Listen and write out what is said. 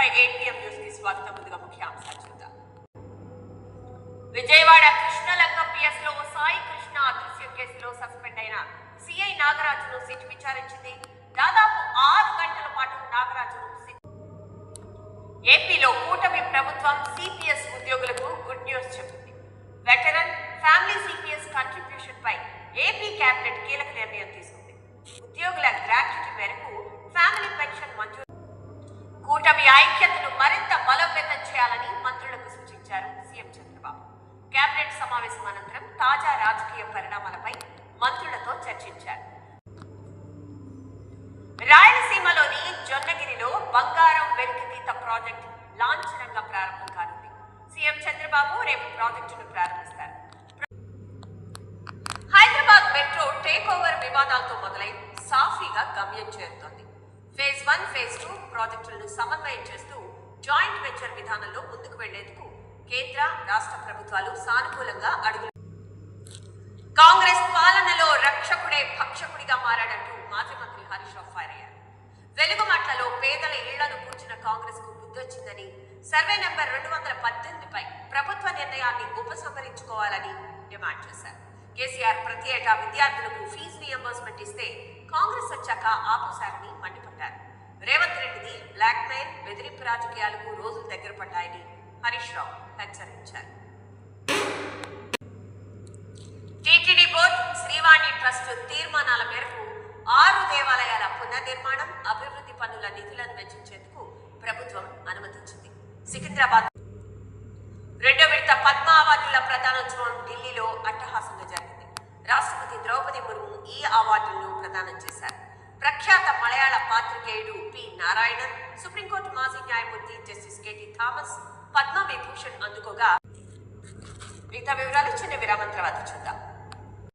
APM news కి స్వాగతం. ముందుగా ముఖ్యాంశాలు చూద్దాం. విజయవాడ కృష్ణలంకం పిఎస్ లో సాయి కృష్ణ అదృశ్యం కేసులో సస్పెండ్ అయిన సిఐ నాగరాజును సిట్ విచారించింది. దాదాపు 6 గంటల పాటు నాగరాజును ఏపీలో కూటమి ప్రభుత్వం సిపిఎస్ ఉద్యోగులకు గుడ్ న్యూస్ చెప్పింది. వెటరన్ ఫ్యామిలీ సిపిఎస్ కంట్రిబ్యూషన్ పై ఏపీ కేబినెట్ కీలక నిర్ణయం తీసుకుంది. ఉద్యోగుల గ్రాట్యుటీ మేరకు ఫ్యామిలీ పెన్షన్ మంజూరు. కూటమి ఐక్యతను మరింత బలోపేతం చేయాలని మంత్రులకు సూచించారు సీఎం చంద్రబాబు. కేబినెట్ సమావేశం అనంతరం తాజా రాజకీయ పరిణామాలపై మంత్రులతో చర్చించారు. రాయలసీమలోని జొన్నగిరిలో బంగారం వెలికితీత ప్రాజెక్ట్ లాంఛనంగా ప్రారంభం కానుంది. సీఎం చంద్రబాబు రేపు ప్రాజెక్టును ప్రారంభిస్తారు. హైదరాబాద్ మెట్రో టేక్ ఓవర్ వివాదాలతో మొదలై సాఫీగా గమ్యం చేరుతోంది. ఫేజ్ 1, ఫేజ్ 2 ప్రాజెక్టులను సమన్వయం చేస్తూ జాయింట్ వెంచర్ విధానంలో ముందుకు వెళ్లేందుకు కేంద్ర రాష్ట్ర ప్రభుత్వాలు సానుకూలంగా అడుగులు. కాంగ్రెస్ పాలనలో రక్షకుడే భక్షకుడిగా మారాడంటూ మాజీ మంత్రి హరీష్ రావు ఫైర్ అయ్యారు. వెలుగుమట్లలో పేదల ఇళ్లను కూర్చిన కాంగ్రెస్ కు బుద్ధొచ్చిందని, సర్వే నెంబర్ 218 పై ప్రభుత్వ నిర్ణయాన్ని ఉపసంహరించుకోవాలని డిమాండ్ చేశారు. కేసీఆర్ ప్రతి ఏటా విద్యార్థులకు ఫీజు రియంబర్స్మెంట్ ఇస్తే కాంగ్రెస్ వచ్చాక ఆపేశారని మండిపడ్డారు. రేవంత్ రెడ్డిది బ్లాక్ మెయిల్, బెదిరింపు రాజకీయాలకు రోజులు దగ్గర పడ్డాయని హరీష్ రావు హెచ్చరించారు. టీటీడీ బోర్డు శ్రీవాణి ట్రస్ట్ తీర్మానాల మేరకు 6 దేవాలయాల పునర్నిర్మాణం, అభివృద్ధి పనుల నిధులను వెచ్చించేందుకు ప్రభుత్వం అనుమతించింది. సికింద్రాబాద్ 2వ విడత పద్మ అవార్డుల ప్రదానోత్సవం ఢిల్లీలో అట్టహాసంగా జరిగింది. రాష్ట్రపతి ద్రౌపది ముర్ము ఈ అవార్డులను ప్రదానం చేశారు. ప్రఖ్యాత మలయాళ పాత్రికేయుడు పి నారాయణన్, సుప్రీంకోర్టు మాజీ న్యాయమూర్తి justice KT Thomas Padma Vibhushan అందుకోగా మిగతా వివరాలు చిన్న విరామం తర్వాత చూద్దాం.